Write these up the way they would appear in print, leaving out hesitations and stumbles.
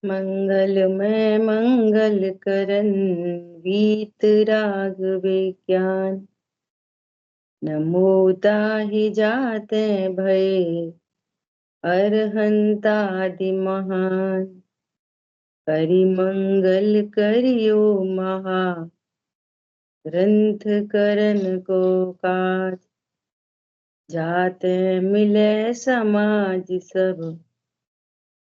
मंगलमय मंगल करन वीतराग विज्ञान। नमो ताहि जाते भय अरहंतादि महान। करि मंगल करियो महा ग्रंथ करन को काज। जाते मिले समाज सब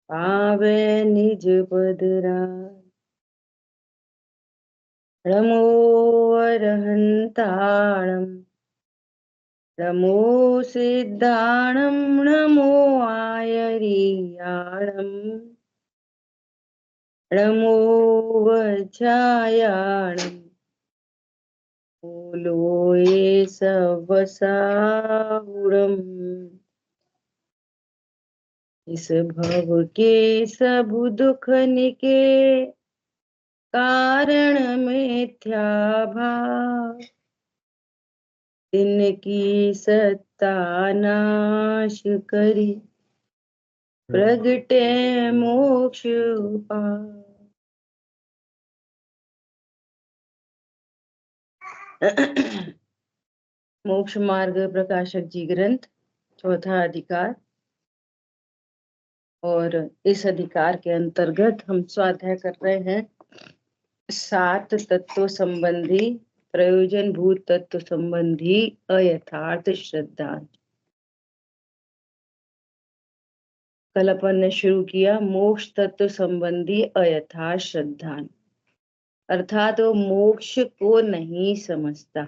पावे निज पद राज। नमो अरहंताणं नमो सिद्धाणं नमो आयरियाणं नमो वज्रायाणं लोये सवसाहुरम्। इस भव के सब दुख निके कारण मिथ्या भाव। तिनकी सत्ता नाश करी प्रगटे मोक्ष उपाय। मोक्ष मार्ग प्रकाशक जी ग्रंथ चौथा अधिकार। और इस अधिकार के अंतर्गत हम स्वाध्याय कर रहे हैं 7 तत्व संबंधी प्रयोजन भूत तत्व संबंधी अयथार्थ श्रद्धा। कल अपन ने शुरू किया मोक्ष तत्व संबंधी अयथार्थ श्रद्धा, अर्थात वो मोक्ष को नहीं समझता,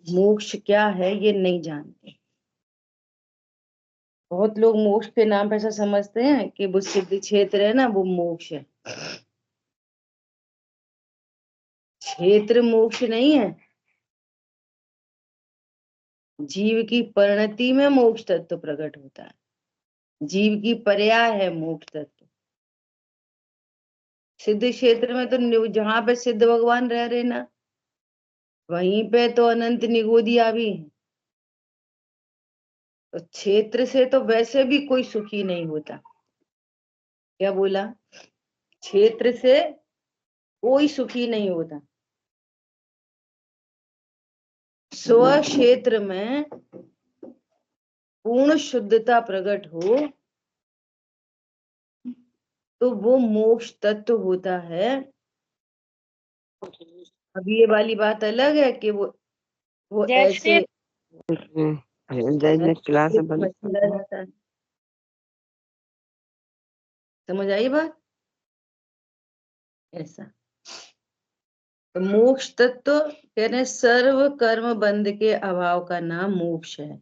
मोक्ष क्या है ये नहीं जानते। बहुत लोग मोक्ष के नाम पे ऐसा समझते हैं कि वो सिद्धि क्षेत्र है ना, वो मोक्ष है। क्षेत्र मोक्ष नहीं है। जीव की परिणति में मोक्ष तत्व प्रकट होता है। जीव की पर्याय है मोक्ष तत्व। सिद्ध क्षेत्र में तो जहां पे सिद्ध भगवान रह रहे ना, वहीं पे तो अनंत निगोदिया भी है। तो क्षेत्र से तो वैसे भी कोई सुखी नहीं होता। क्या बोला? क्षेत्र से कोई सुखी नहीं होता। स्व क्षेत्र में पूर्ण शुद्धता प्रकट हो तो वो मोक्ष तत्व होता है। अब ये वाली बात अलग है कि वो ऐसे क्लास जाता है। समझ आई बात? ऐसा तो मोक्ष तत्व कह रहे सर्व कर्म बंध के अभाव का नाम मोक्ष है।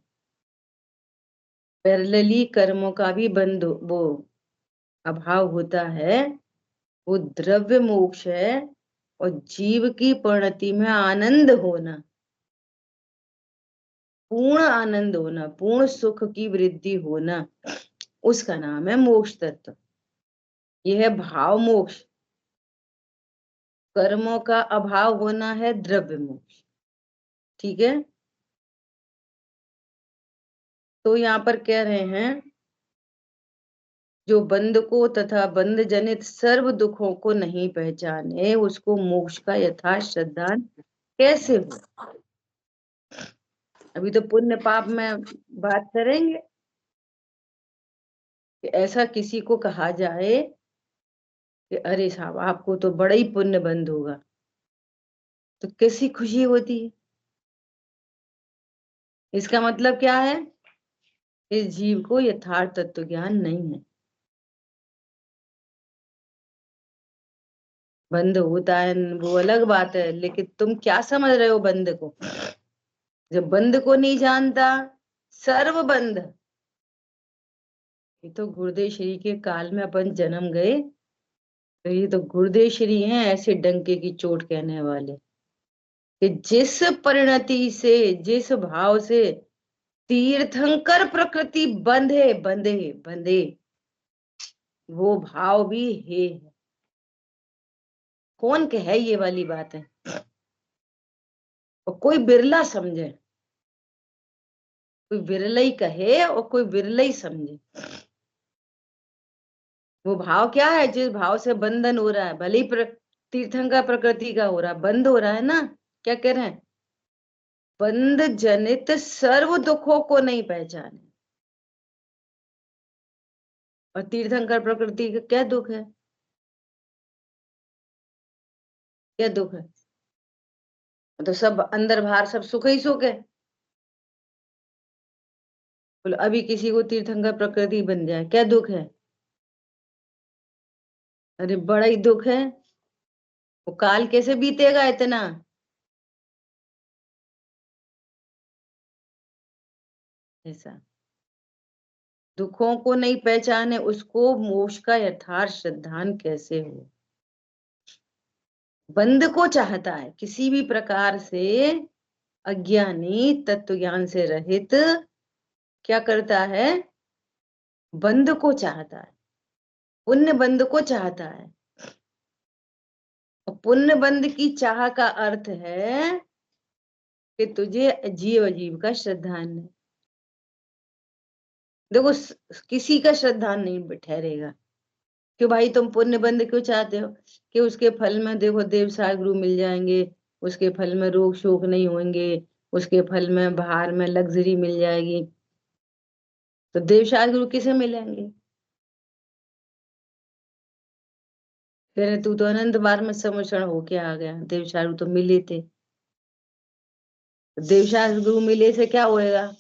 पैरेलली कर्मों का भी बंध वो अभाव होता है, वो द्रव्य मोक्ष है। और जीव की परिणति में आनंद होना, पूर्ण आनंद होना, पूर्ण सुख की वृद्धि होना, उसका नाम है मोक्ष तत्व। यह है भाव मोक्ष। कर्मों का अभाव होना है द्रव्य मोक्ष। ठीक है। तो यहाँ पर कह रहे हैं जो बंध को तथा बंध जनित सर्व दुखों को नहीं पहचाने, उसको मोक्ष का यथार्थ श्रद्धान कैसे हो। अभी तो पुण्य पाप में बात करेंगे कि ऐसा किसी को कहा जाए कि अरे साहब आपको तो बड़ा ही पुण्य बंध होगा, तो कैसी खुशी होती है। इसका मतलब क्या है? इस जीव को यथार्थ तत्व ज्ञान नहीं है। बंध होता है वो अलग बात है, लेकिन तुम क्या समझ रहे हो बंध को? जब बंध को नहीं जानता, सर्व बंध। ये तो गुरुदेव श्री के काल में अपन जन्म गए, तो ये तो गुरुदेव श्री हैं ऐसे डंके की चोट कहने वाले कि जिस परिणति से, जिस भाव से तीर्थंकर प्रकृति बंधे बंधे बंधे, वो भाव भी है। कौन कहे ये वाली बात है? और कोई बिरला समझे, कोई बिरला ही कहे और कोई बिरला ही समझे। वो भाव क्या है? जिस भाव से बंधन हो रहा है, भले ही तीर्थंकर प्रकृति का हो रहा है, बंद हो रहा है ना। क्या कह रहे हैं? बंध जनित सर्व दुखों को नहीं पहचाने। और तीर्थंकर प्रकृति का क्या दुख है? क्या दुख है? तो सब अंदर बाहर सब सुख ही सुख है। बोलो अभी किसी को तीर्थंकर प्रकृति बन जाए, क्या दुख है? अरे बड़ा ही दुख है। वो काल कैसे बीतेगा इतना? ऐसा दुखों को नहीं पहचाने, उसको मोक्ष का यथार्थ श्रद्धान कैसे हो? बंध को चाहता है किसी भी प्रकार से। अज्ञानी तत्व ज्ञान से रहित क्या करता है? बंध को चाहता है, पुण्य बंध को चाहता है। और पुण्य बंध की चाह का अर्थ है कि तुझे जीव अजीव का श्रद्धान है। देखो किसी का श्रद्धान नहीं ठहरेगा। क्यों भाई, तुम पुण्य बंध क्यों चाहते हो? कि उसके फल में देखो देव सागरु मिल जाएंगे, उसके फल में रोग शोक नहीं होंगे, उसके फल में बाहर में लग्जरी मिल जाएगी। तो देव सागरु किसे मिलेंगे? फिर तू तो अनंत बार में समर्षण होके आ गया, देव सागरु तो मिले थे। देव सागरु मिले से क्या होएगा?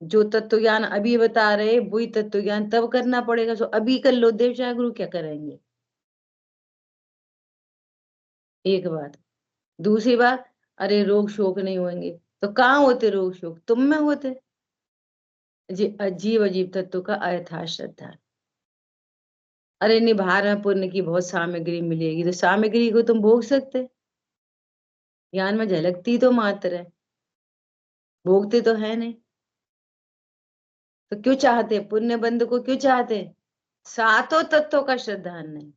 जो तत्व ज्ञान अभी बता रहे वही तत्व ज्ञान तब करना पड़ेगा। सो अभी कर लो, देव सागरु क्या करेंगे? एक बात। दूसरी बात, अरे रोग शोक नहीं होंगे, तो कहाँ होते रोग शोक? तुम में होते। जी अजीब अजीब तत्व का अयथा श्रद्धा। अरे निभार में पुण्य की बहुत सामग्री मिलेगी, तो सामग्री को तुम भोग सकते? ज्ञान में झलकती तो मात्र है, भोगते तो है नहीं। तो क्यों चाहते पुण्य बंध को? क्यों चाहते? सातों तत्वों का श्रद्धान नहीं।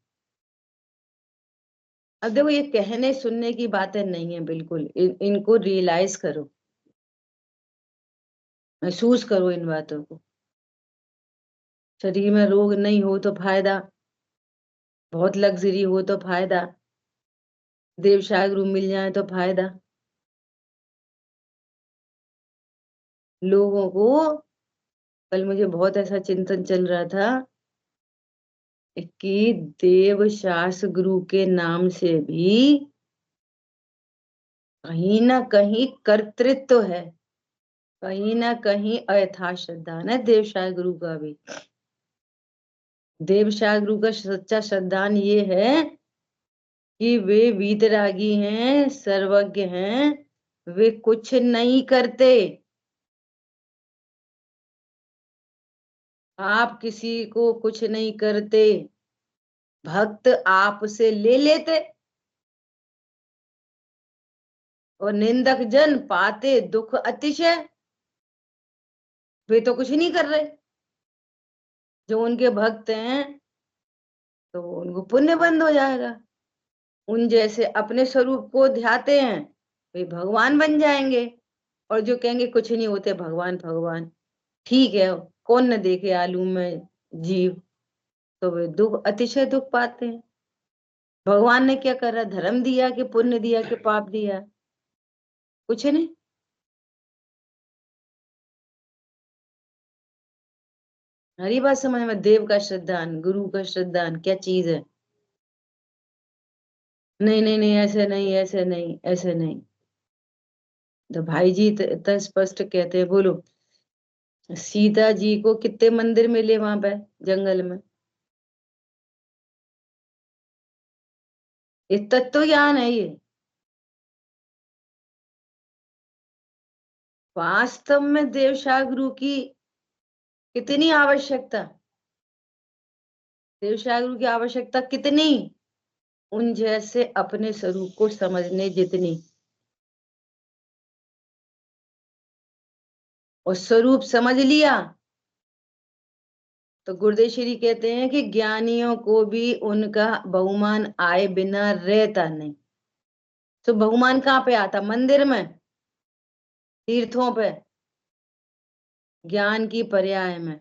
अब देखो ये कहने सुनने की बातें नहीं है बिल्कुल, इनको रियलाइज करो, महसूस करो इन बातों को। शरीर में रोग नहीं हो तो फायदा, बहुत लग्जरी हो तो फायदा, देव शागरू मिल जाए तो फायदा। लोगों को कल मुझे बहुत ऐसा चिंतन चल रहा था कि देव शास गुरु के नाम से भी कहीं ना कहीं कर्तृत्व है, कहीं ना कहीं अयथा श्रद्धान है देव शाह गुरु का भी। देव शाह गुरु का सच्चा श्रद्धान ये है कि वे वीतरागी हैं, सर्वज्ञ हैं, वे कुछ नहीं करते। आप किसी को कुछ नहीं करते, भक्त आप से ले लेते। और निंदक जन पाते दुख अतिशय, वे तो कुछ नहीं कर रहे। जो उनके भक्त हैं तो उनको पुण्य बंद हो जाएगा। उन जैसे अपने स्वरूप को ध्याते हैं वे भगवान बन जाएंगे। और जो कहेंगे कुछ नहीं होते भगवान भगवान, ठीक है, कौन न देखे आलू में जीव, तो वे दुख अतिशय दुख पाते हैं। भगवान ने क्या करा? धर्म दिया कि पुण्य दिया कि पाप दिया? कुछ नहीं। हरी बात समझ में, देव का श्रद्धान, गुरु का श्रद्धान क्या चीज है? नहीं नहीं नहीं, ऐसे नहीं, ऐसे नहीं, ऐसे नहीं। तो भाई जी इतना स्पष्ट कहते हैं। बोलो सीता जी को कितने मंदिर मिले वहां पे जंगल में? ये तत्व ज्ञान है ये। वास्तव में देवशाह गुरु की कितनी आवश्यकता, देवशाह गुरु की आवश्यकता कितनी? उन जैसे अपने स्वरूप को समझने जितनी। और स्वरूप समझ लिया तो गुरुदेव श्री कहते हैं कि ज्ञानियों को भी उनका बहुमान आए बिना रहता नहीं। तो बहुमान कहाँ पे आता? मंदिर में, तीर्थों पे, ज्ञान की पर्याय में।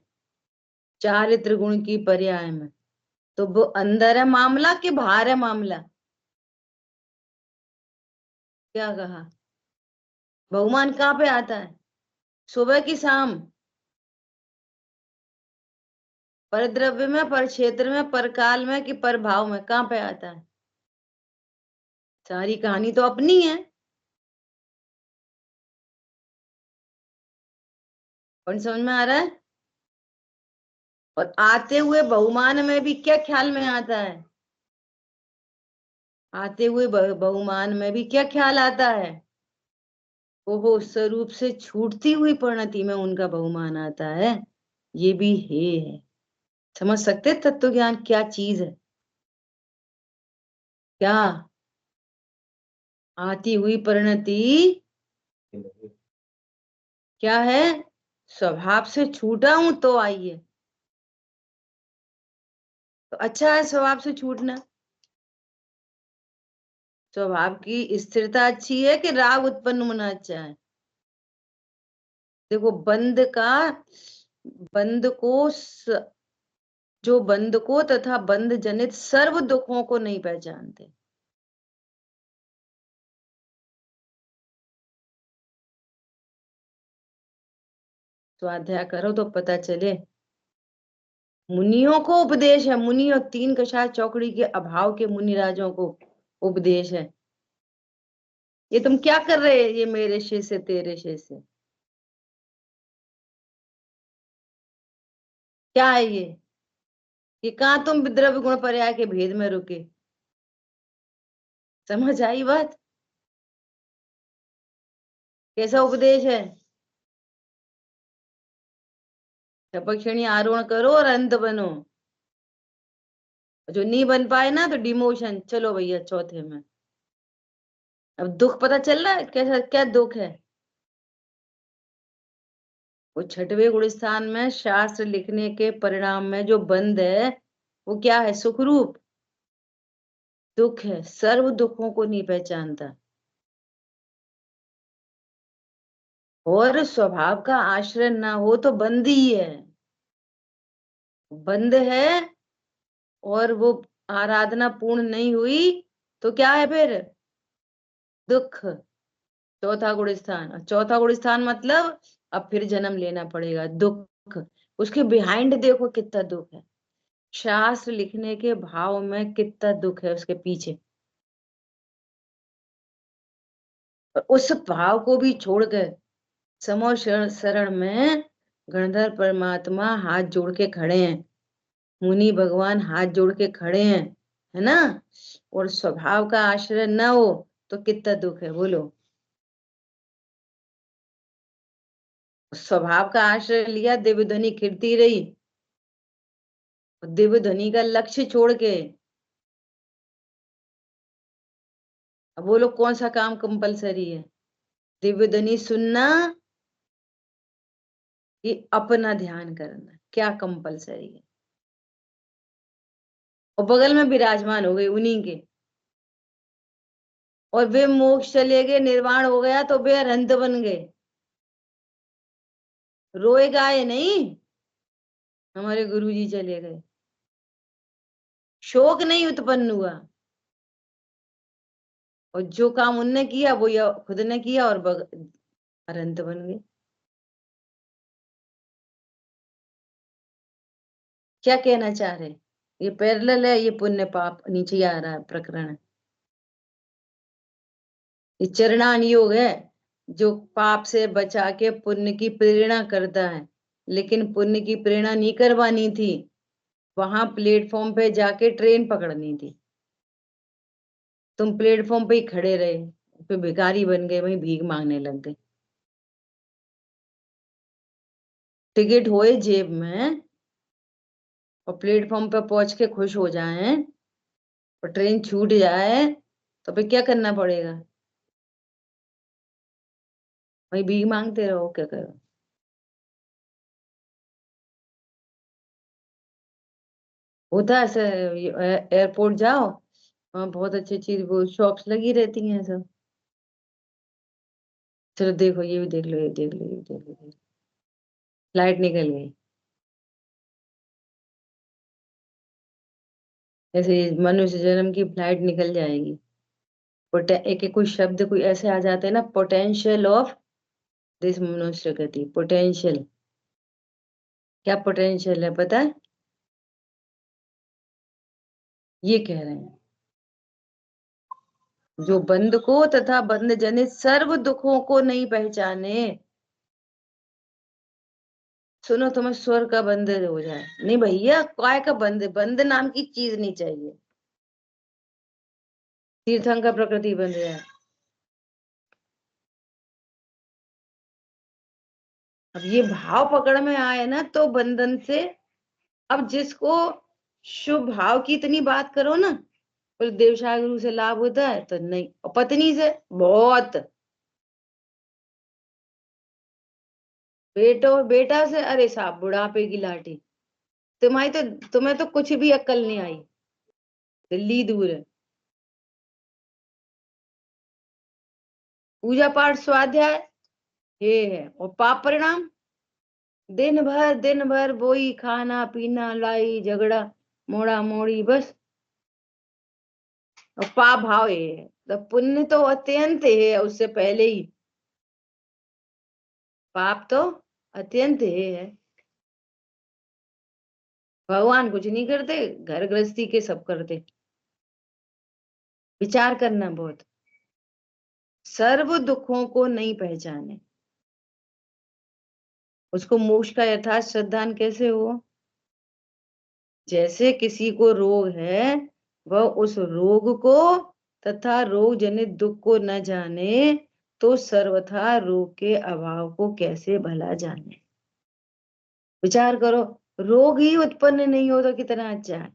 चारित्र गुण की पर्याय में, तो वो अंदर है मामला कि बाहर है मामला? क्या कहा? बहुमान कहाँ पे आता है? सुबह की शाम? पर द्रव्य में, पर क्षेत्र में, पर काल में, कि पर भाव में? कहाँ पे आता है? सारी कहानी तो अपनी है। कौन समझ में आ रहा है? और आते हुए बहुमान में भी क्या ख्याल में आता है? आते हुए बहुमान में भी क्या ख्याल आता है? वो स्वरूप से छूटती हुई परिणति में उनका बहुमान आता है। ये भी है। समझ सकते तत्व ज्ञान क्या चीज है? क्या? आती हुई परिणति क्या है? स्वभाव से छूटा हूं तो आई है। तो अच्छा है स्वभाव से छूटना। स्वभाव की स्थिरता अच्छी है कि राग उत्पन्न होना अच्छा है? देखो बंद को जो बंद को तथा बंध जनित सर्व दुखों को नहीं पहचानते। स्वाध्याय करो तो पता चले। मुनियों को उपदेश है, मुनि और तीन कषाय चौकड़ी के अभाव के मुनि राजों को उपदेश है। ये तुम क्या कर रहे? ये मेरे शिष्य तेरे शिष्य क्या है ये कहाँ तुम द्रव्य गुण पर्याय के भेद में रुके? समझ आई बात? कैसा उपदेश है? टपक आरोहण करो और अंत बनो। जो नहीं बन पाए ना तो डिमोशन, चलो भैया चौथे में। अब दुख पता चल रहा है कैसा, क्या दुख है? वो छठवें गुण स्थान में शास्त्र लिखने के परिणाम में जो बंध है वो क्या है? सुखरूप दुख है, सर्व दुखों को नहीं पहचानता। और स्वभाव का आश्रय ना हो तो बंद ही है। बंद है और वो आराधना पूर्ण नहीं हुई तो क्या है फिर? दुख। चौथा गुण स्थान, चौथा गुण स्थान मतलब अब फिर जन्म लेना पड़ेगा, दुख। उसके बिहाइंड देखो कितना दुख है। शास्त्र लिखने के भाव में कितना दुख है उसके पीछे। और उस भाव को भी छोड़कर समो शरण में गणधर परमात्मा हाथ जोड़ के खड़े हैं, मुनि भगवान हाथ जोड़ के खड़े हैं, है ना? और स्वभाव का आश्रय न हो तो कितना दुख है बोलो। स्वभाव का आश्रय लिया, दिव्य ध्वनि खिड़ती रही, दिव्य ध्वनि का लक्ष्य छोड़ के। अब बोलो कौन सा काम कंपलसरी है? दिव्य ध्वनि सुनना कि अपना ध्यान करना, क्या कंपलसरी है? और बगल में विराजमान हो गए उन्हीं के, और वे मोक्ष चले गए, निर्वाण हो गया तो वे अरहंत बन गए। रोए गाए नहीं, हमारे गुरुजी चले गए, शोक नहीं उत्पन्न हुआ। और जो काम उनने किया वो या खुद ने किया और अरहंत बन गए। क्या कहना चाह रहे? ये पैरेलल है, ये पुण्य पाप नीचे ही आ रहा है प्रकरण। ये चरणान योग है, जो पाप से बचा के पुण्य की प्रेरणा करता है। लेकिन पुण्य की प्रेरणा नहीं करवानी थी, वहां प्लेटफॉर्म पे जाके ट्रेन पकड़नी थी। तुम प्लेटफॉर्म पे ही खड़े रहे, फिर भिखारी बन गए, वहीं भीख मांगने लग गए। टिकट होए जेब में और प्लेटफॉर्म पे पहुंच के खुश हो जाएं और ट्रेन छूट जाए तो फिर क्या करना पड़ेगा? वही भीख मांगते रहो, क्या करो? होता है ऐसे। एयरपोर्ट जाओ, वहाँ बहुत अच्छी अच्छी वो शॉप्स लगी रहती हैं सब। चलो देखो, ये भी देख लो, ये देख लो, ये भी देख लो। लाइट निकल गई। ऐसे मनुष्य जन्म की फ्लाइट निकल जाएगी। एक एक कोई शब्द कोई ऐसे आ जाते हैं ना, पोटेंशियल ऑफ दिस मनुष्य गति, पोटेंशियल। क्या पोटेंशियल है पता है? ये कह रहे हैं, जो बंध को तथा बंध जनित सर्व दुखों को नहीं पहचाने। सुनो, तुम्हें स्वर का बंध हो जाए नहीं भैया, काय का बंध, बंध नाम की चीज नहीं चाहिए। तीर्थंकर प्रकृति बंध जाए। अब ये भाव पकड़ में आए ना तो बंधन से, अब जिसको शुभ भाव की इतनी बात करो ना, बोले देवशाह गुरु से लाभ होता है तो नहीं, और पत्नी से बहुत, बेटा से अरे साहब बुढ़ापे की लाठी। तुम्हें तो कुछ भी अक्ल नहीं आई, दिल्ली दूर है। पूजा पाठ स्वाध्याय ये है, और पाप परिणाम दिन भर वही खाना पीना लाई झगड़ा मोड़ा मोड़ी बस। और पाप भाव ये है, तो पुण्य तो अत्यंत है उससे पहले ही, पाप तो अत्यंत है। भगवान कुछ नहीं करते, घर गृहस्थी के सब करते। विचार करना बहुत, सर्व दुखों को नहीं पहचाने, उसको मोक्ष का यथार्थ श्रद्धान कैसे हो? जैसे किसी को रोग है, वह उस रोग को तथा रोग जनित दुख को न जाने तो सर्वथा रोग के अभाव को कैसे भला जाने। विचार करो, रोग ही उत्पन्न नहीं हो तो कितना अच्छा है।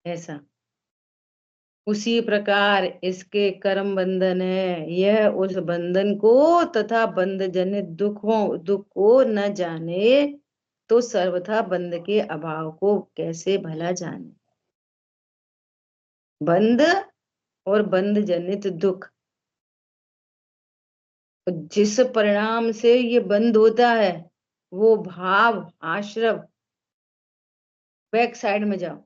ऐसा उसी प्रकार इसके कर्म बंधन है, यह उस बंधन को तथा बंध जनित दुख को न जाने तो सर्वथा बंध के अभाव को कैसे भला जाने। बंध और बंध जनित दुख, जिस परिणाम से ये बंद होता है वो भाव आश्रव, बैक साइड में जाओ,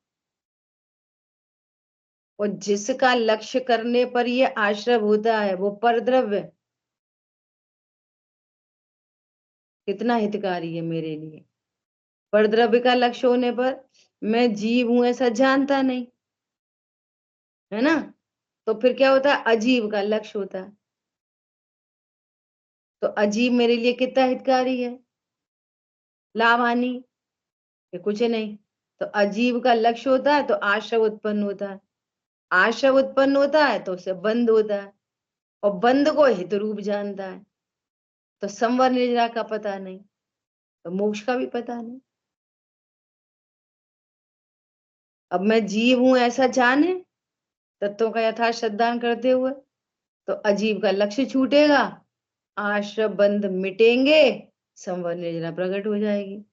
और जिसका लक्ष्य करने पर ये आश्रव होता है वो परद्रव्य कितना हितकारी है मेरे लिए। परद्रव्य का लक्ष्य होने पर मैं जीव हूं ऐसा जानता नहीं, है ना, तो फिर क्या होता है, अजीव का लक्ष्य होता है। तो अजीब मेरे लिए कितना हितकारी है, लाभ हानि ये कुछ नहीं। तो अजीब का लक्ष्य होता है तो आश्रव उत्पन्न होता है, आश्रव उत्पन्न होता है तो उसे बंद होता है, और बंद को हित रूप जानता है, तो संवर निर्जरा का पता नहीं तो मोक्ष का भी पता नहीं। अब मैं जीव हूं ऐसा जाने, तत्वों का यथार्थ श्रद्धान करते हुए, तो अजीब का लक्ष्य छूटेगा, आश्रव बंध मिटेंगे, संवर निर्जरा प्रकट हो जाएगी।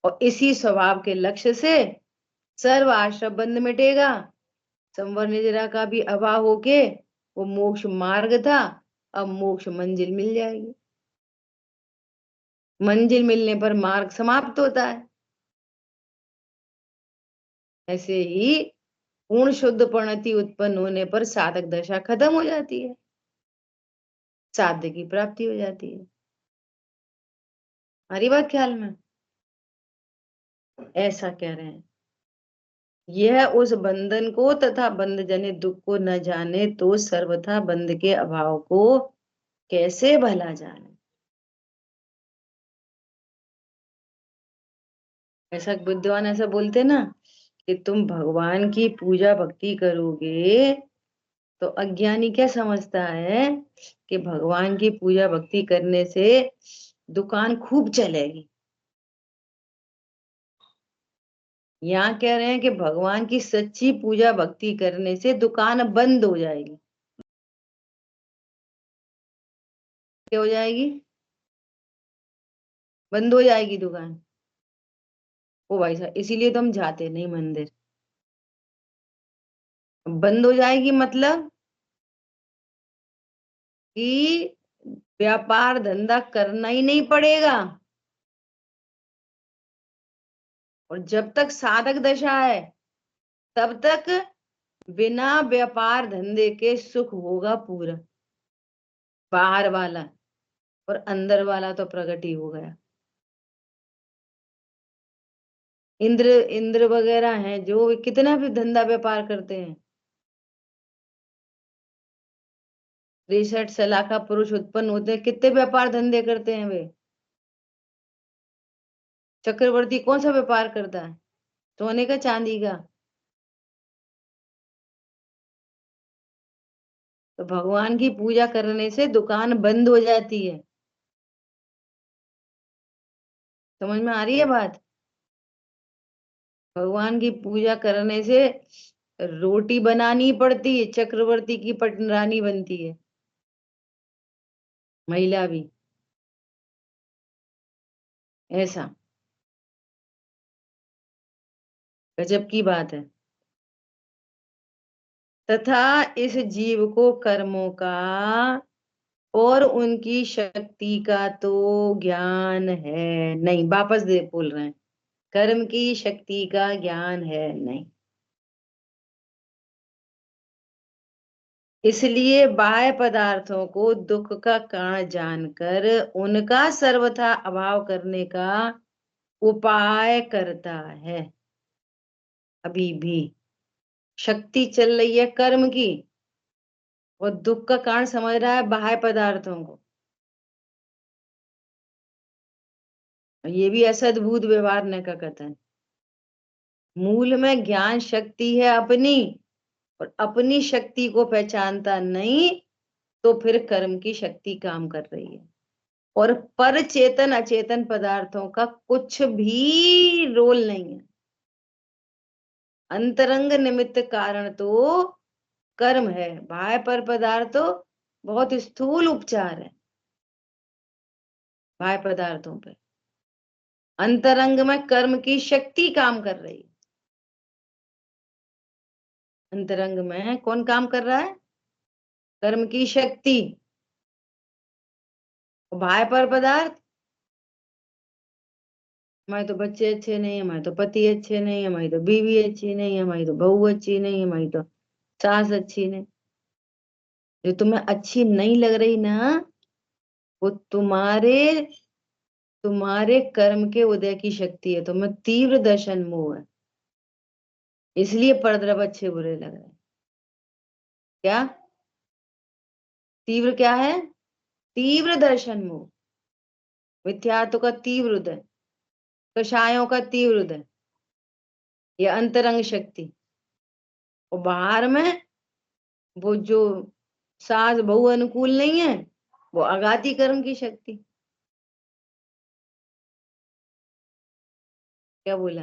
और इसी स्वभाव के लक्ष्य से सर्व आश्रव बंध मिटेगा, संवर निर्जरा का भी अभाव होके वो मोक्ष मार्ग था, अब मोक्ष मंजिल मिल जाएगी। मंजिल मिलने पर मार्ग समाप्त होता है। ऐसे ही पूर्ण शुद्ध परिणति उत्पन्न होने पर साधक दशा खत्म हो जाती है, साध्य की प्राप्ति हो जाती है। हमारी बात ख्याल में ऐसा कह रहे हैं, यह उस बंधन को तथा बंध जनित दुख को न जाने तो सर्वथा बंध के अभाव को कैसे भला जाने। ऐसा विद्वान ऐसा बोलते ना कि तुम भगवान की पूजा भक्ति करोगे, तो अज्ञानी क्या समझता है कि भगवान की पूजा भक्ति करने से दुकान खूब चलेगी। यहाँ कह रहे हैं कि भगवान की सच्ची पूजा भक्ति करने से दुकान बंद हो जाएगी। क्या हो जाएगी? बंद हो जाएगी दुकान। ओ भाई साहब, इसीलिए तो हम जाते नहीं मंदिर। बंद हो जाएगी मतलब कि व्यापार धंधा करना ही नहीं पड़ेगा। और जब तक साधक दशा है तब तक बिना व्यापार धंधे के सुख होगा पूरा, बाहर वाला, और अंदर वाला तो प्रकट ही हो गया। इंद्र इंद्र वगैरह हैं जो कितना भी धंधा व्यापार करते हैं, 63 लाख पुरुष उत्पन्न होते हैं, कितने व्यापार धंधे करते हैं वे। चक्रवर्ती कौन सा व्यापार करता है, सोने का चांदी का। तो भगवान की पूजा करने से दुकान बंद हो जाती है। समझ में आ रही है बात। भगवान की पूजा करने से रोटी बनानी पड़ती है, चक्रवर्ती की पटरानी बनती है, महिला भी। ऐसा गजब की बात है। तथा इस जीव को कर्मों का और उनकी शक्ति का तो ज्ञान है नहीं। वापस दे बोल रहे हैं, कर्म की शक्ति का ज्ञान है नहीं, इसलिए बाह्य पदार्थों को दुख का कारण जानकर उनका सर्वथा अभाव करने का उपाय करता है। अभी भी शक्ति चल रही है कर्म की, और दुख का कारण समझ रहा है बाह्य पदार्थों को। ये भी असद्भुत व्यवहार न का कथन। मूल में ज्ञान शक्ति है अपनी, और अपनी शक्ति को पहचानता नहीं तो फिर कर्म की शक्ति काम कर रही है। और पर चेतन अचेतन पदार्थों का कुछ भी रोल नहीं है। अंतरंग निमित्त कारण तो कर्म है, बाह्य पर पदार्थ तो बहुत स्थूल उपचार है बाह्य पदार्थों पे। अंतरंग में कर्म की शक्ति काम कर रही है। अंतरंग में कौन काम कर रहा है, कर्म की शक्ति। बाह्य पर पदार्थ, हमारे तो बच्चे अच्छे नहीं है, हमारे तो पति अच्छे नहीं है, हमारी तो बीवी अच्छी नहीं है, हमारी तो बहू अच्छी नहीं है, हमारी तो सास अच्छी नहीं। जो तुम्हें अच्छी नहीं लग रही ना, वो तुम्हारे तुम्हारे कर्म के उदय की शक्ति है। तुम्हें तीव्र दर्शन मोह है, इसलिए परद्रव अच्छे बुरे लग रहे हैं। क्या तीव्र क्या है, तीव्र दर्शन मोह, मिथ्यात्व का तीव्र उदय, कषायों का तीव्र उदय, ये अंतरंग शक्ति। और बाहर में वो जो सास बहू अनुकूल नहीं है, वो आघाती कर्म की शक्ति। क्या बोला।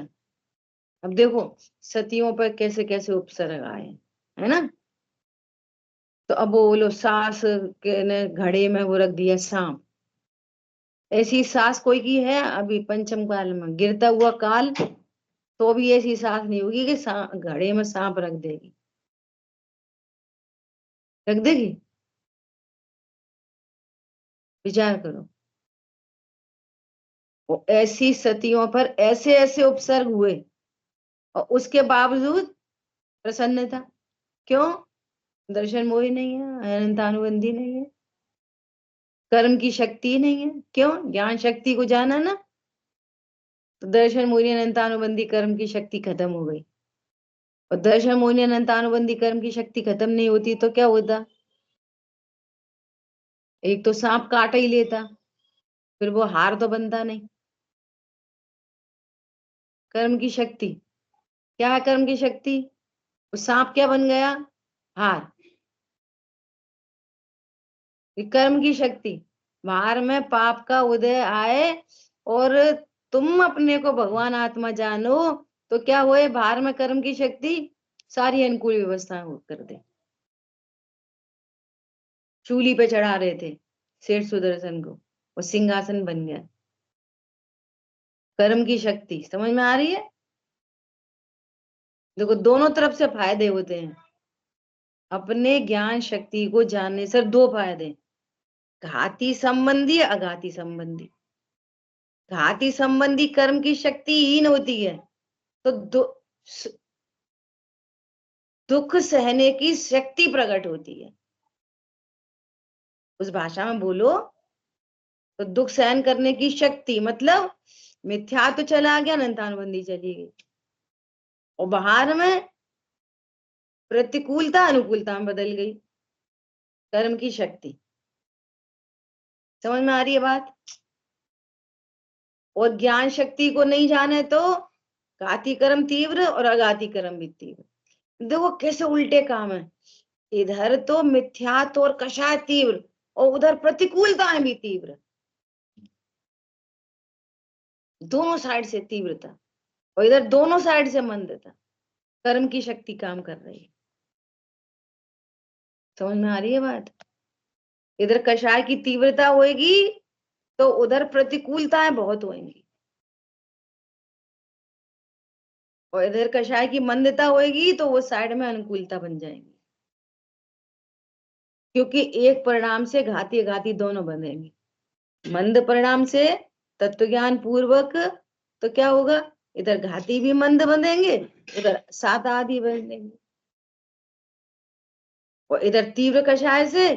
अब देखो सतियों पर कैसे कैसे उपसर्ग आए हैं, है ना। तो अब वो बोलो सास के ने घड़े में वो रख दिया सांप। ऐसी सास कोई की है अभी पंचम काल में, गिरता हुआ काल, तो भी ऐसी सास नहीं होगी कि घड़े में सांप रख देगी। रख देगी, विचार करो। वो ऐसी सतियों पर ऐसे ऐसे उपसर्ग हुए, और उसके बावजूद प्रसन्नता। क्यों, दर्शन मोही नहीं है, अनंतानुबंधी नहीं है, कर्म की शक्ति नहीं है। क्यों, ज्ञान शक्ति को जाना ना। तो दर्शन मोहिनी अनंतानुबंधी कर्म की शक्ति खत्म हो गई। और दर्शन मोहिनी अनंतानुबंधी कर्म की शक्ति खत्म नहीं होती तो क्या होता, एक तो सांप काट ही लेता, फिर वो हार तो बनता नहीं। कर्म की शक्ति क्या है, कर्म की शक्ति, वो सांप क्या बन गया, हार। ये कर्म की शक्ति, बाहर में पाप का उदय आए और तुम अपने को भगवान आत्मा जानो, तो क्या हुए, बाहर में कर्म की शक्ति सारी अनुकूल व्यवस्था कर दे। चूली पे चढ़ा रहे थे शेर सुदर्शन को, वो सिंहासन बन गया। कर्म की शक्ति समझ में आ रही है। देखो दोनों तरफ से फायदे होते हैं। अपने ज्ञान शक्ति को जानने से दो फायदे, घाती संबंधी अघाती संबंधी। घाती संबंधी कर्म की शक्ति हीन होती है, तो दुख सहने की शक्ति प्रकट होती है। उस भाषा में बोलो तो दुख सहन करने की शक्ति, मतलब मिथ्या तो चला गया, अनंतानुबंधी चली गई, और बाहर में प्रतिकूलता अनुकूलता में बदल गई। कर्म की शक्ति, समझ में आ रही है बात? और ज्ञान शक्ति को नहीं जाने तो घाती कर्म तीव्र और अघाती कर्म भी तीव्र। देखो कैसे उल्टे काम है, इधर तो मिथ्यात्व और कषाय तीव्र, और उधर प्रतिकूलताएं भी तीव्र, दोनों साइड से तीव्रता, और इधर दोनों साइड से मंदता। कर्म की शक्ति काम कर रही है। समझ में आ रही है बात? इधर कषाय की तीव्रता होगी तो उधर प्रतिकूलताएं बहुत होंगी, और इधर कषाय की मंदता होगी तो वो साइड में अनुकूलता बन जाएंगी, क्योंकि एक परिणाम से घाती अघाती दोनों बनेंगे। मंद परिणाम से तत्व ज्ञान पूर्वक तो क्या होगा, इधर घाती भी मंद बनेंगे, उधर सात आदि बनेंगे, और इधर तीव्र कषाय से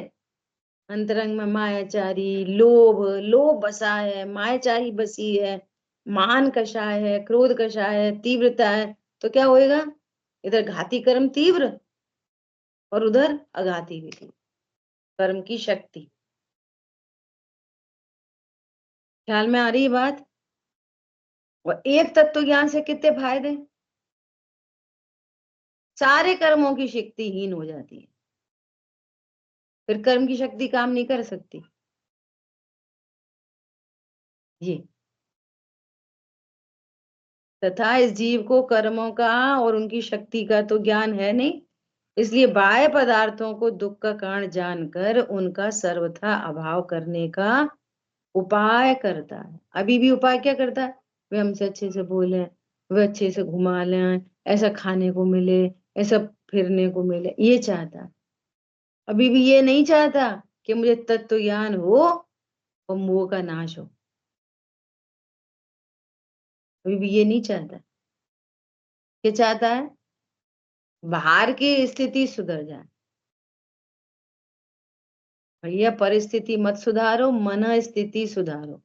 अंतरंग में मायाचारी लोभ, लोभ बसा है, मायाचारी बसी है, मान कषाय है, क्रोध कषाय है, तीव्रता है, तो क्या होएगा, इधर घाती कर्म तीव्र और उधर अघाती भी तीव्र। कर्म की शक्ति, ख्याल में आ रही है बात? और एक तत्व ज्ञान से कितने फायदे, सारे कर्मों की शक्ति हीन हो जाती है, फिर कर्म की शक्ति काम नहीं कर सकती। ये तथा इस जीव को कर्मों का और उनकी शक्ति का तो ज्ञान है नहीं, इसलिए बाह्य पदार्थों को दुख का कारण जानकर उनका सर्वथा अभाव करने का उपाय करता है। अभी भी उपाय क्या करता है, वे हमसे अच्छे से बोले, वे अच्छे से घुमा लें, ऐसा खाने को मिले, ऐसा फिरने को मिले, ये चाहता है। अभी भी ये नहीं चाहता कि मुझे तत्व ज्ञान हो और मोह का नाश हो, अभी भी ये नहीं चाहता। क्या चाहता है, बाहर की स्थिति सुधर जाए। भैया परिस्थिति मत सुधारो, मन स्थिति सुधारो।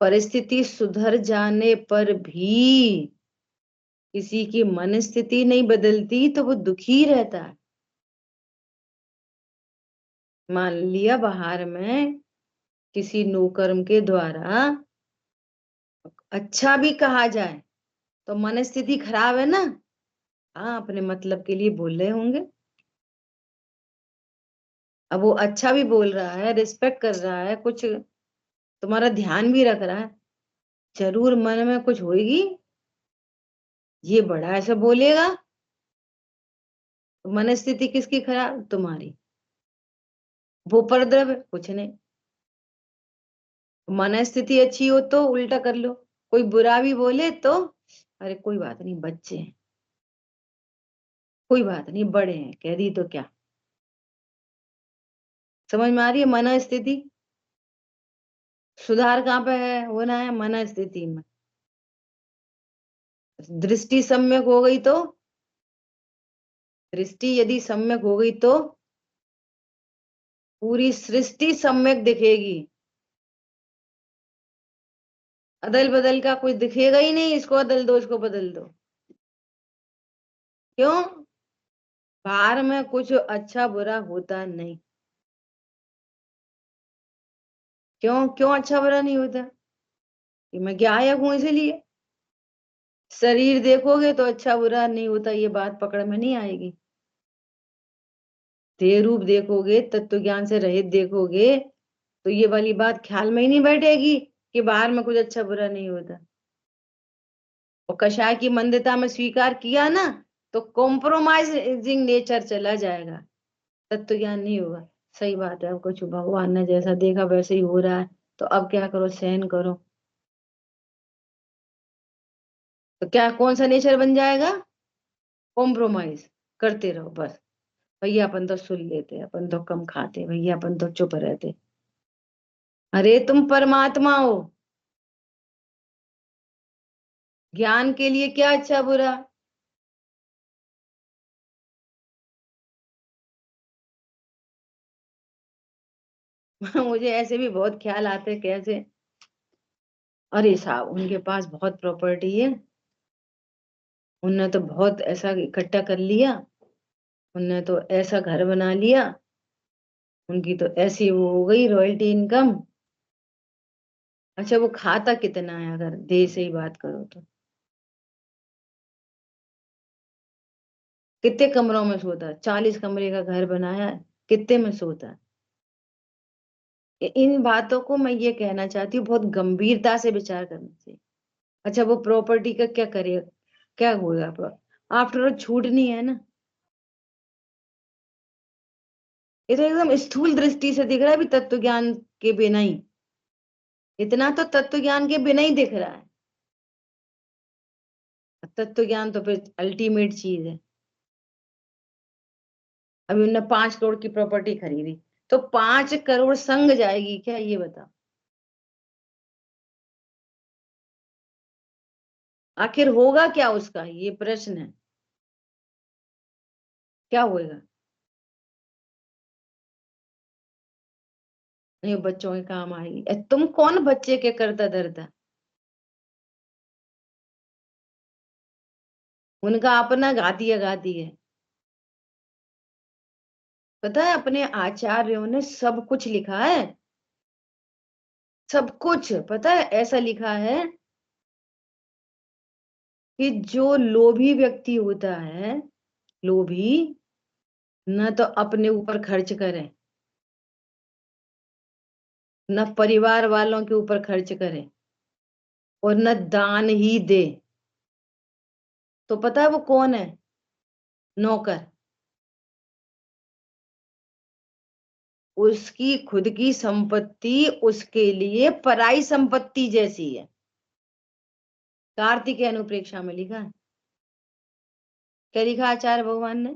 परिस्थिति सुधर जाने पर भी किसी की मन स्थिति नहीं बदलती तो वो दुखी रहता है। मान लिया बाहर में किसी नौकर्म के द्वारा अच्छा भी कहा जाए तो मन स्थिति खराब है ना, हाँ अपने मतलब के लिए बोल रहे होंगे। अब वो अच्छा भी बोल रहा है, रिस्पेक्ट कर रहा है, कुछ तुम्हारा ध्यान भी रख रहा है, जरूर मन में कुछ होगी, ये बड़ा ऐसा बोलेगा, तो मन स्थिति किसकी खराब, तुम्हारी। वो परद्रव है, कुछ नहीं। मन स्थिति अच्छी हो तो उल्टा कर लो, कोई बुरा भी बोले तो अरे कोई बात नहीं, बच्चे हैं, कोई बात नहीं, बड़े हैं, कह दी तो क्या। समझ में आ रही है मन स्थिति? सुधार कहाँ पे है, होना है मन स्थिति में। दृष्टि सम्यक हो गई तो, दृष्टि यदि सम्यक हो गई तो पूरी सृष्टि सम्यक दिखेगी, अदल बदल का कुछ दिखेगा ही नहीं, इसको अदल दो, इसको बदल दो। क्यों, बाहर में कुछ अच्छा बुरा होता नहीं। क्यों, क्यों अच्छा बुरा नहीं होता, कि मैं गायक हूं इसीलिए। शरीर देखोगे तो अच्छा बुरा नहीं होता, ये बात पकड़ में नहीं आएगी। देह रूप देखोगे, तत्व ज्ञान से रहित देखोगे, तो ये वाली बात ख्याल में ही नहीं बैठेगी कि बाहर में कुछ अच्छा बुरा नहीं होता। और कषाय की मंदता में स्वीकार किया ना, तो कॉम्प्रोमाइजिंग नेचर चला जाएगा, तत्व ज्ञान नहीं होगा। सही बात है, अब कुछ भगवान ने जैसा देखा वैसे ही हो रहा है, तो अब क्या करो, सहन करो। तो क्या कौन सा नेचर बन जाएगा, कॉम्प्रोमाइज करते रहो बस। भैया अपन तो सुन लेते, अपन तो कम खाते, भैया अपन तो चुप रहते। अरे तुम परमात्मा हो, ज्ञान के लिए क्या अच्छा बुरा? मुझे ऐसे भी बहुत ख्याल आते कैसे, अरे साहब उनके पास बहुत प्रॉपर्टी है, उनने तो बहुत ऐसा इकट्ठा कर लिया, उनने तो ऐसा घर बना लिया, उनकी तो ऐसी वो हो गई रॉयल्टी इनकम। अच्छा वो खाता कितना है अगर देह से ही बात करो तो? कितने कमरों में सोता है? 40 कमरे का घर बनाया है, कितने में सोता है? इन बातों को मैं ये कहना चाहती हूँ, बहुत गंभीरता से विचार करना चाहिए। अच्छा वो प्रॉपर्टी का क्या करेगा, क्या होगा? आफ्टर ऑल छूटनी है ना। ये तो एकदम स्थूल दृष्टि से दिख रहा है भी, तत्व ज्ञान के बिना ही, इतना तो तत्व ज्ञान के बिना ही दिख रहा है। तत्व ज्ञान तो फिर अल्टीमेट चीज है। अभी उन्होंने 5 करोड़ की प्रॉपर्टी खरीदी, तो 5 करोड़ संग जाएगी क्या, ये बता? आखिर होगा क्या उसका, ये प्रश्न है। क्या होएगा? नहीं, बच्चों के काम आएगी। तुम कौन बच्चे के करता धरता? उनका अपना गाती है, गाती है। पता है अपने आचार्यों ने सब कुछ लिखा है, सब कुछ पता है, ऐसा लिखा है कि जो लोभी व्यक्ति होता है, लोभी, न तो अपने ऊपर खर्च करे, न परिवार वालों के ऊपर खर्च करे, और न दान ही दे, तो पता है वो कौन है? नौकर। उसकी खुद की संपत्ति उसके लिए पराई संपत्ति जैसी है। कार्तिकेय अनुप्रेक्षा में लिखा है। क्या लिखा आचार्य भगवान ने?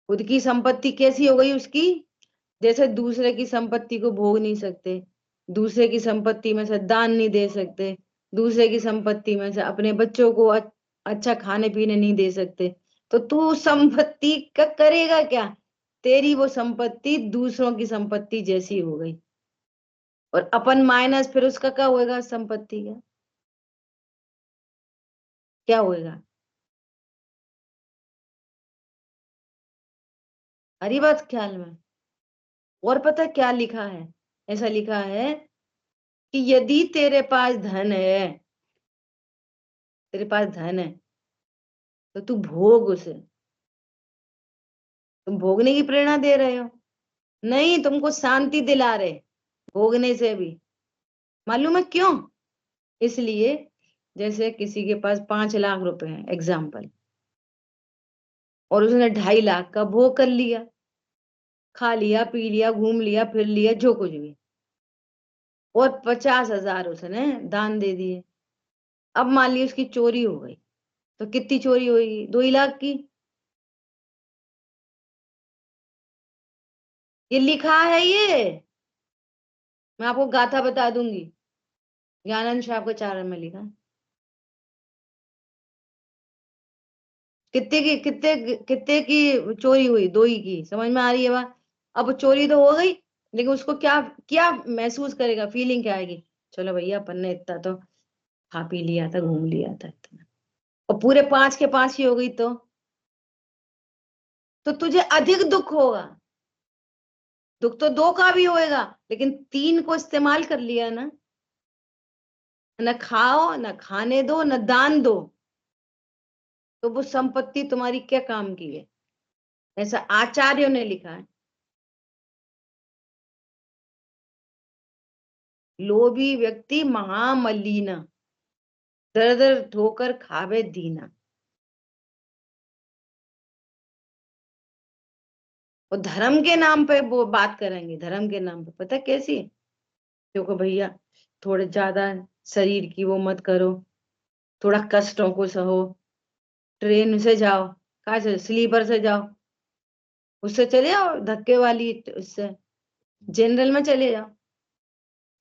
खुद की संपत्ति कैसी हो गई उसकी? जैसे दूसरे की संपत्ति को भोग नहीं सकते, दूसरे की संपत्ति में से दान नहीं दे सकते, दूसरे की संपत्ति में से अपने बच्चों को अच्छा खाने पीने नहीं दे सकते, तो तू संपत्ति का करेगा क्या? तेरी वो संपत्ति दूसरों की संपत्ति जैसी हो गई, और अपन माइनस फिर उसका क्या होएगा संपत्ति का? क्या होएगा? हरी बात ख्याल में। और पता है क्या लिखा है? ऐसा लिखा है कि यदि तेरे पास धन है, तेरे पास धन है, तो तू भोग उसे। तुम भोगने की प्रेरणा दे रहे हो, नहीं तुमको शांति दिला रहे भोगने से भी। मालूम है क्यों? इसलिए जैसे किसी के पास 5 लाख रुपए हैं एग्जाम्पल, और उसने 2.5 लाख का भोग कर लिया, खा लिया पी लिया घूम लिया फिर लिया जो कुछ भी, और 50,000 उसने दान दे दिए। अब मान ली उसकी चोरी हो गई, तो कितनी चोरी होगी? 2 ही लाख की। ये लिखा है ये, मैं आपको गाथा बता दूंगी, ज्ञानंद शाह को चारण में लिखा है। कितने की चोरी हुई? 2 ही की, समझ में आ रही है बात? अब चोरी तो हो गई, लेकिन उसको क्या क्या महसूस करेगा, फीलिंग क्या आएगी? चलो भैया अपन ने इतना तो खा पी लिया था, घूम लिया था इतना, और पूरे 5 के 5 ही हो गई, तो तुझे अधिक दुख होगा। दुख तो 2 का भी होएगा, लेकिन 3 को इस्तेमाल कर लिया ना, न खाओ न खाने दो न दान दो, तो वो संपत्ति तुम्हारी क्या काम की है? ऐसा आचार्यों ने लिखा है। लोभी व्यक्ति महामलीन, दर दर ठोकर खावे दीना। और धर्म के नाम पे वो बात करेंगे, धर्म के नाम पे पता है कैसी? देखो भैया, थोड़े ज्यादा शरीर की वो मत करो, थोड़ा कष्टों को सहो, ट्रेन से जाओ, कहा से स्लीपर से जाओ, उससे चले जाओ धक्के वाली उससे, जनरल में चले जाओ।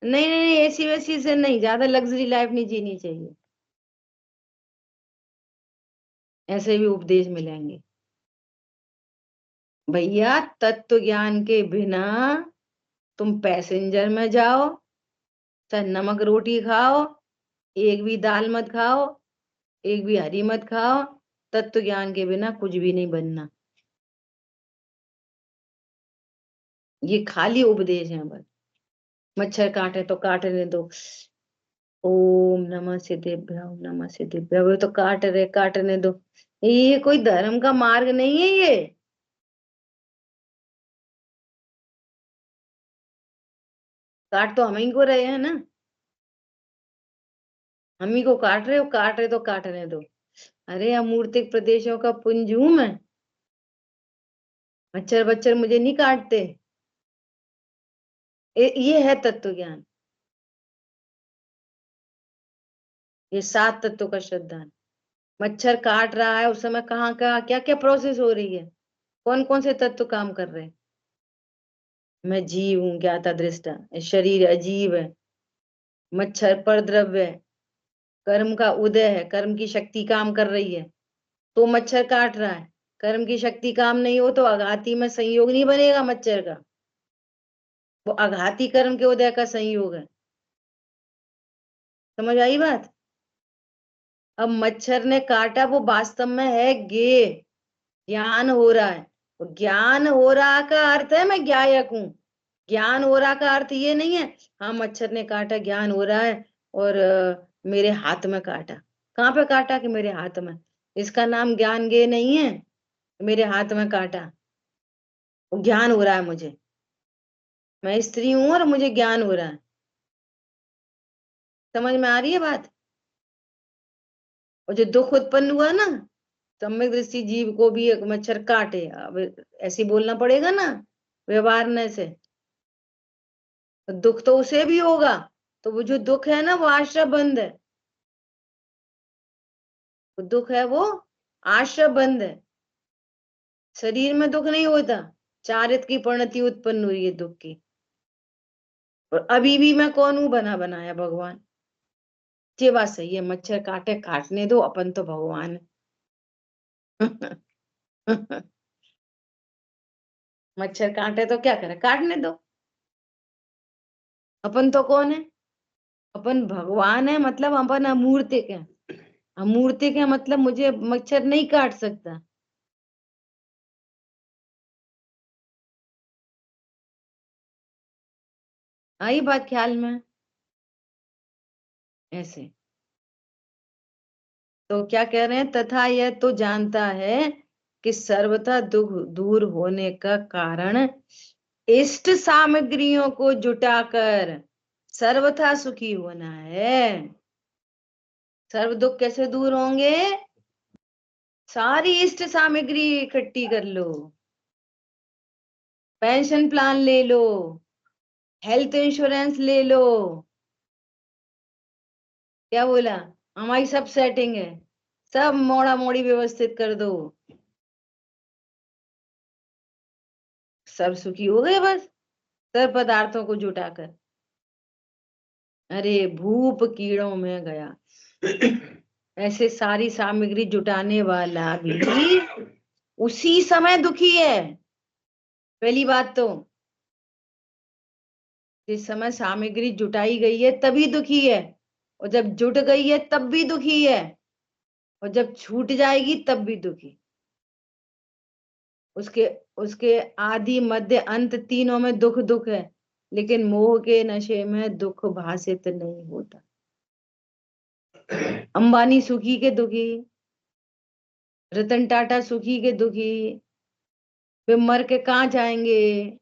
नहीं नहीं नहीं, एसी वैसी से नहीं, ज्यादा लग्जरी लाइफ नहीं जीनी चाहिए। ऐसे भी उपदेश मिलेंगे। भैया तत्व ज्ञान के बिना तुम पैसेंजर में जाओ, चाहे नमक रोटी खाओ, एक भी दाल मत खाओ, एक भी हरी मत खाओ, तत्व ज्ञान के बिना कुछ भी नहीं बनना। ये खाली उपदेश है बस। मच्छर काटे तो काटने दो, ओम नमः सिद्धेभ्यो, ओम नमः सिद्धेभ्यो, वो तो काट रहे, काटने दो। ये कोई धर्म का मार्ग नहीं है ये। काट तो हम ही को रहे हैं ना, हम ही को काट रहे हो, काट रहे तो काटने दो। अरे अमूर्तिक प्रदेशों का पुंज हूं मैं, मच्छर बच्चर मुझे नहीं काटते। ये है तत्व ज्ञान, ये सात तत्वों का श्रद्धान। मच्छर काट रहा है उस समय कहाँ का क्या क्या प्रोसेस हो रही है, कौन कौन से तत्व काम कर रहे हैं। मैं जीव हूँ, ज्ञाता दृष्टा, शरीर अजीब है, मच्छर पर द्रव्य है, कर्म का उदय है, कर्म की शक्ति काम कर रही है तो मच्छर काट रहा है। कर्म की शक्ति काम नहीं हो तो आघाती में संयोग नहीं बनेगा मच्छर का, वो आघाती कर्म के उदय का संयोग है। समझ आई बात। अब मच्छर ने काटा वो वास्तव में है गे, ज्ञान हो रहा है। ज्ञान हो रहा का अर्थ है मैं ज्ञायक हूं। ज्ञान हो रहा का अर्थ ये नहीं है हाँ मच्छर ने काटा ज्ञान हो रहा है और मेरे हाथ में काटा। कहाँ पे काटा कि मेरे हाथ में, इसका नाम ज्ञान गे नहीं है। मेरे हाथ में काटा, वो ज्ञान हो रहा है मुझे, मैं स्त्री हूं और मुझे ज्ञान हो रहा है। समझ में आ रही है बात। और जो दुख उत्पन्न हुआ ना, सम्यक दृष्टि जीव को भी एक मच्छर काटे, अब ऐसे ही बोलना पड़ेगा ना व्यवहार से, तो दुख तो उसे भी होगा। तो वो जो दुख है ना वो आश्रय बंध है, वो दुख है वो आश्रय बंध है। शरीर में दुख नहीं होता, चारित्र की परिणति उत्पन्न हुई है दुख की। और अभी भी मैं कौन हूं, बना बनाया भगवान। ये बात सही है, मच्छर काटे काटने दो, अपन तो भगवान है। मच्छर काटे तो क्या करे, काटने दो। अपन तो कौन है, अपन भगवान है, मतलब अपन अमूर्तिक है। अमूर्तिक है मतलब मुझे मच्छर नहीं काट सकता। आई बात ख्याल में। ऐसे तो क्या कह रहे हैं, तथा यह तो जानता है कि सर्वथा दुख दूर होने का कारण इष्ट सामग्रियों को जुटाकर सर्वथा सुखी होना है। सर्व दुख कैसे दूर होंगे, सारी इष्ट सामग्री इकट्ठी कर लो, पेंशन प्लान ले लो, हेल्थ इंश्योरेंस ले लो। क्या बोला, हमारी सब सेटिंग है, सब मोड़ा मोड़ी व्यवस्थित कर दो, सब सुखी हो गए बस, सब पदार्थों को जुटाकर। अरे भूप कीड़ों में गया। ऐसे सारी सामग्री जुटाने वाला भी उसी समय दुखी है। पहली बात तो जिस समय सामग्री जुटाई गई है तभी दुखी है, और जब जुट गई है तब भी दुखी है, और जब छूट जाएगी तब भी दुखी। उसके उसके आदि मध्य अंत तीनों में दुख दुख है, लेकिन मोह के नशे में दुख भासित नहीं होता। अंबानी सुखी के दुखी, रतन टाटा सुखी के दुखी, वे मर के कहाँ जाएंगे।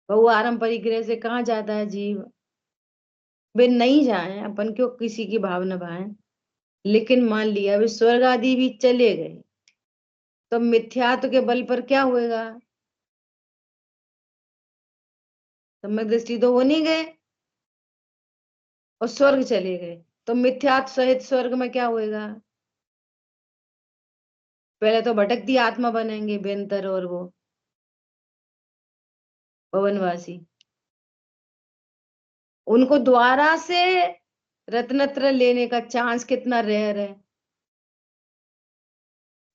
बहु आरम परिग्रह से कहाँ जाता है जीव, वे नहीं जाए, अपन क्यों किसी की भावना भाए। लेकिन मान लिया वे स्वर्ग आदि भी चले गए, तो मिथ्यात्व के बल पर क्या होएगा, सम्यक दृष्टि तो हो नहीं गए और स्वर्ग चले गए, तो मिथ्यात्व सहित स्वर्ग में क्या होएगा। पहले तो भटकती आत्मा बनेंगे बेंतर और वो भवनवासी, उनको द्वारा से रत्नत्र लेने का चांस कितना रेयर है।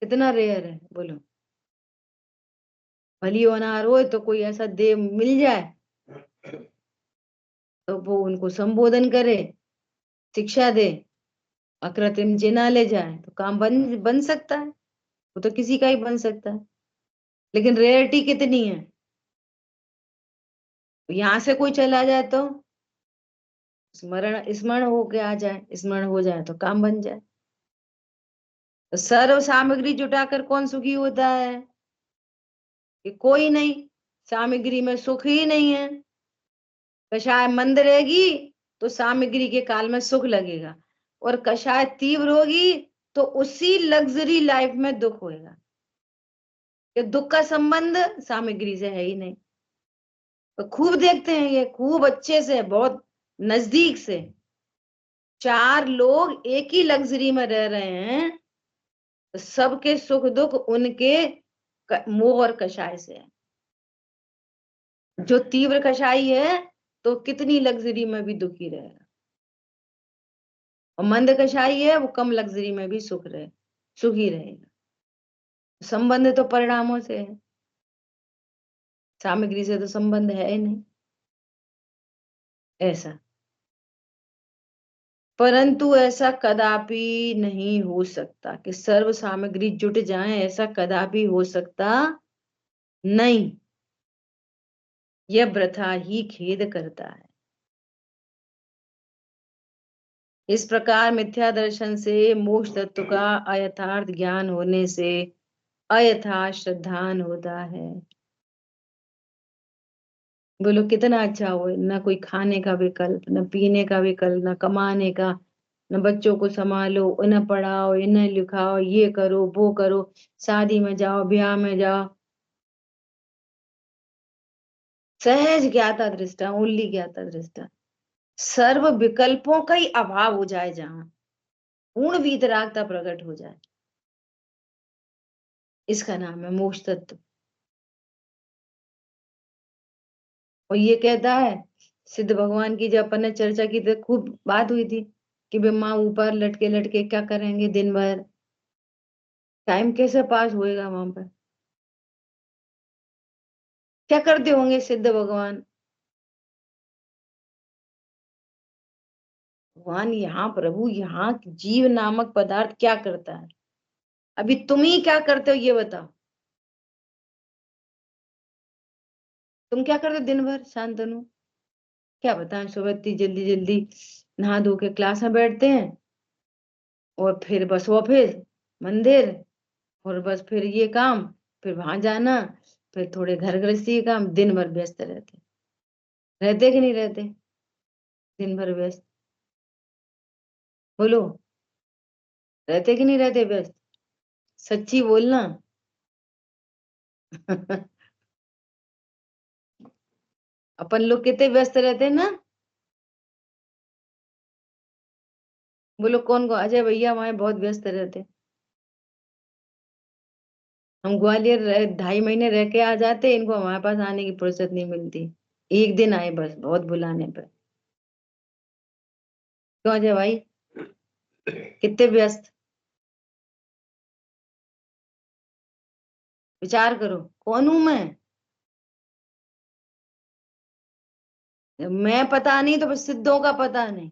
कितना रेयर है बोलो। भली होनहार हो तो कोई ऐसा देव मिल जाए तो वो उनको संबोधन करे, शिक्षा दे, अकृत्रिम जिना ले जाए तो काम बन बन सकता है। वो तो किसी का ही बन सकता है, लेकिन रेयरिटी कितनी है। यहां से कोई चला जाए तो स्मरण स्मरण होके आ जाए, स्मरण हो जाए तो काम बन जाए। तो सर्व सामग्री जुटाकर कौन सुखी होता है? कि कोई नहीं, सामग्री में सुख ही नहीं है। कषाय मंद रहेगी तो सामग्री के काल में सुख लगेगा, और कषाय तीव्र होगी तो उसी लग्जरी लाइफ में दुख होएगा, कि दुख का संबंध सामग्री से है ही नहीं। तो खूब देखते हैं, ये खूब अच्छे से, बहुत नजदीक से, चार लोग एक ही लग्जरी में रह रहे हैं तो सबके सुख दुख उनके मोह और कषाय से है। जो तीव्र कषाई है तो कितनी लग्जरी में भी दुखी रहेगा, और मंद कषाई है वो कम लग्जरी में भी सुखी रहेगा। संबंध तो परिणामों से है, सामग्री से तो संबंध है ही नहीं ऐसा। परंतु ऐसा कदापि नहीं हो सकता कि सर्व सामग्री जुट जाए, ऐसा कदापि हो सकता नहीं। यह वृथा ही खेद करता है। इस प्रकार मिथ्या दर्शन से मोक्ष तत्व का अयथार्थ ज्ञान होने से अयथार्थ श्रद्धान होता है। बोलो कितना अच्छा हो, ना कोई खाने का विकल्प, न पीने का विकल्प, न कमाने का, न बच्चों को संभालो, उन्हें पढ़ाओ, इन्हें लिखाओ, ये करो वो करो, शादी में जाओ, ब्याह में जाओ, सहज ज्ञाता दृष्टा, ओनली ज्ञाता दृष्टा, सर्व विकल्पों का ही अभाव हो जाए, जहां पूर्ण वीतरागता प्रकट हो जाए, इसका नाम है मोक्ष तत्व। और ये कहता है, सिद्ध भगवान की जब अपन ने चर्चा की तो खूब बात हुई थी कि वे माँ ऊपर लटके लटके क्या करेंगे दिन भर, टाइम कैसे पास होएगा वहां पर, क्या करते होंगे सिद्ध भगवान। भगवान यहाँ, प्रभु यहाँ जीव नामक पदार्थ क्या करता है, अभी तुम ही क्या करते हो ये बताओ। तुम क्या करते हो दिन भर शांतनु? क्या बताएं, सुबह इतनी जल्दी जल्दी नहा धो के क्लास में बैठते हैं, और फिर बस ऑफिस, मंदिर, और बस फिर ये काम, फिर वहां जाना, फिर थोड़े घर गृहस्थी के काम, दिन भर व्यस्त रहते। रहते कि नहीं रहते? दिन भर व्यस्त, बोलो, रहते कि नहीं रहते व्यस्त? सच्ची बोलना। अपन लोग कितने व्यस्त रहते हैं ना। बोलो कौन को, अजय भैया हमारे बहुत व्यस्त रहते। हम ग्वालियर 2.5 महीने रह के आ जाते, इनको हमारे पास आने की फुर्सत नहीं मिलती। एक दिन आए बस, बहुत बुलाने पर। क्यों अजय भाई, कितने व्यस्त? विचार करो, कौन हूं मैं? मैं पता नहीं तो बस सिद्धों का पता नहीं,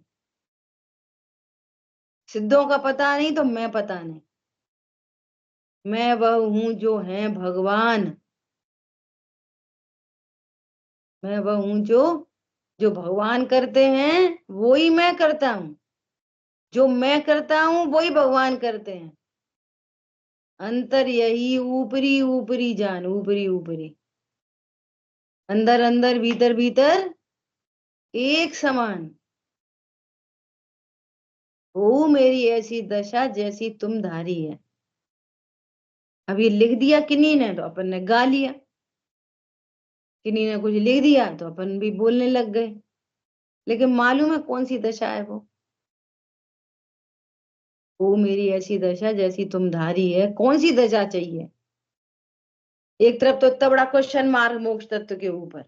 सिद्धों का पता नहीं तो मैं पता नहीं। मैं वह हूं जो है भगवान, मैं वह हूं जो जो भगवान करते हैं वो ही मैं करता हूँ, जो मैं करता हूँ वो ही भगवान करते हैं। अंतर यही, ऊपरी ऊपरी जान, ऊपरी ऊपरी, अंदर अंदर, भीतर भीतर, एक समान। हो मेरी ऐसी दशा जैसी तुम धारी है। अब ये लिख दिया किन्हीं ने तो अपन ने गा लिया, किन्हीं ने कुछ लिख दिया तो अपन भी बोलने लग गए, लेकिन मालूम है कौन सी दशा है वो? वो मेरी ऐसी दशा जैसी तुम धारी है, कौन सी दशा चाहिए? एक तरफ तो इतना बड़ा क्वेश्चन मार्क मोक्ष तत्व के ऊपर।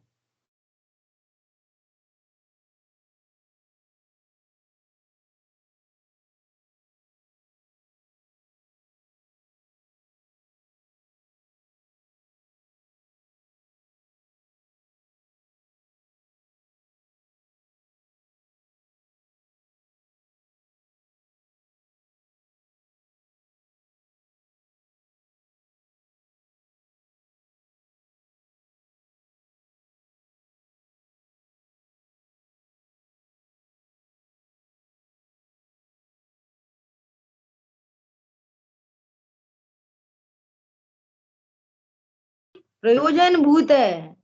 प्रयोजन भूत है।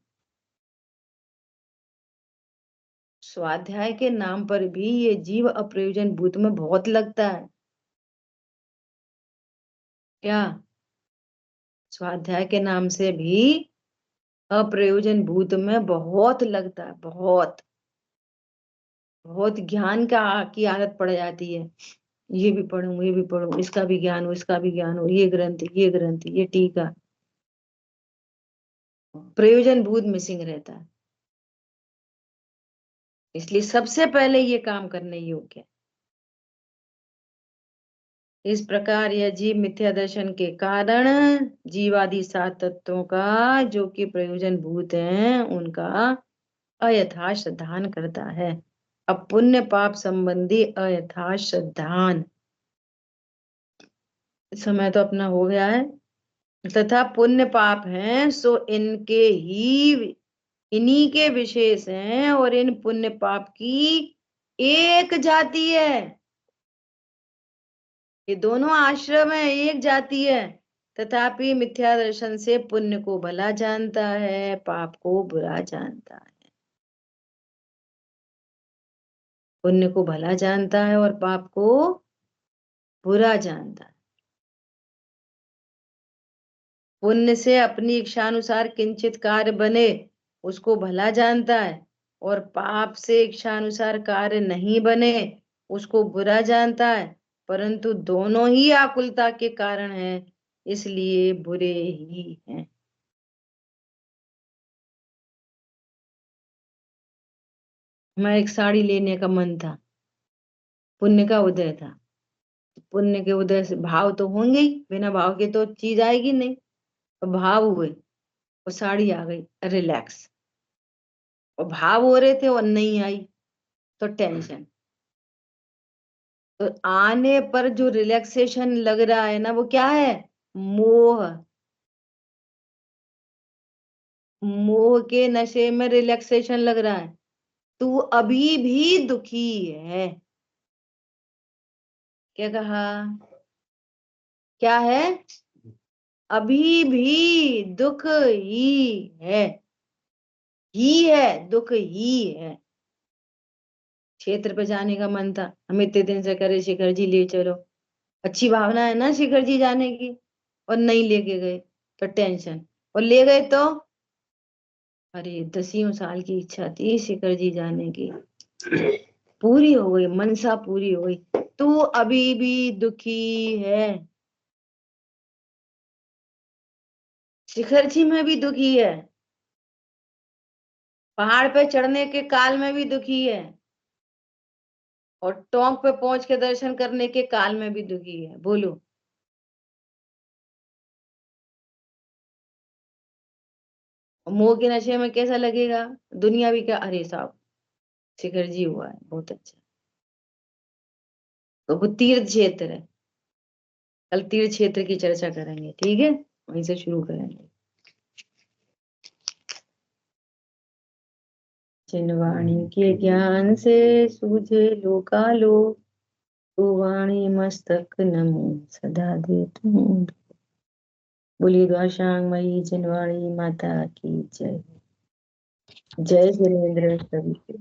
स्वाध्याय के नाम पर भी ये जीव अप्रयोजन भूत में बहुत लगता है। क्या? स्वाध्याय के नाम से भी अप्रयोजन भूत में बहुत लगता है, बहुत बहुत ज्ञान की आदत पड़ जाती है। ये भी पढ़ूं, ये भी पढ़ूं, इसका भी ज्ञान हो, इसका भी ज्ञान हो, ये ग्रंथ, ये ग्रंथ, ये टीका। प्रयोजन भूत मिसिंग रहता है। इसलिए सबसे पहले ये काम करने योग्य है। इस प्रकार यह जीव मिथ्या दर्शन के कारण जीवादि सात तत्वों का, जो कि प्रयोजन भूत हैं, उनका अयथार्थ श्रद्धान करता है। अब पुण्य पाप संबंधी अयथार्थ श्रद्धान, समय तो अपना हो गया है। तथा पुण्य पाप हैं सो इनके ही, इन्हीं के विशेष हैं, और इन पुण्य पाप की एक जाति है। ये दोनों आश्रम है, एक जाति है। तथापि मिथ्या दर्शन से पुण्य को भला जानता है, पाप को बुरा जानता है। पुण्य को भला जानता है और पाप को बुरा जानता है। पुण्य से अपनी इच्छानुसार किंचित कार्य बने, उसको भला जानता है, और पाप से इच्छानुसार कार्य नहीं बने, उसको बुरा जानता है। परंतु दोनों ही आकुलता के कारण हैं, इसलिए बुरे ही हैं। मैं एक साड़ी लेने का मन था, पुण्य का उदय था। पुण्य के उदय से भाव तो होंगे ही, बिना भाव के तो चीज आएगी नहीं। तो भाव हुए और साड़ी आ गई, रिलैक्स। और भाव हो रहे थे और नहीं आई तो टेंशन। तो आने पर जो रिलैक्सेशन लग रहा है ना, वो क्या है? मोह। मोह के नशे में रिलैक्सेशन लग रहा है। तू अभी भी दुखी है। क्या कहा? क्या है? अभी भी दुख ही है। ही है, दुख ही है। क्षेत्र पे जाने का मन था, हम इतने दिन से करे शिखर जी ले चलो, अच्छी भावना है ना शिखर जी जाने की, और नहीं लेके गए तो टेंशन। और ले गए तो अरे 10 साल की इच्छा थी शिखर जी जाने की, पूरी हो गई, मनसा पूरी हो गई। तू अभी भी दुखी है। शिखर जी में भी दुखी है, पहाड़ पे चढ़ने के काल में भी दुखी है, और टोंक पे पहुंच के दर्शन करने के काल में भी दुखी है। बोलो। मोह के नशे में कैसा लगेगा? दुनिया भी क्या, अरे साहब शिखर जी हुआ है, बहुत अच्छा। तो वो तीर्थ क्षेत्र है, कल तीर्थ क्षेत्र की चर्चा करेंगे, ठीक है? वहीं से शुरू करेंगे। जिन वाणी के ज्ञान से सूझे लोकालो, तो वाणी मस्तक नमो सदा दे तुम। बोलिए द्वाशांग मई जिनवाणी माता की जय। जय जिनेन्द्र सभी के।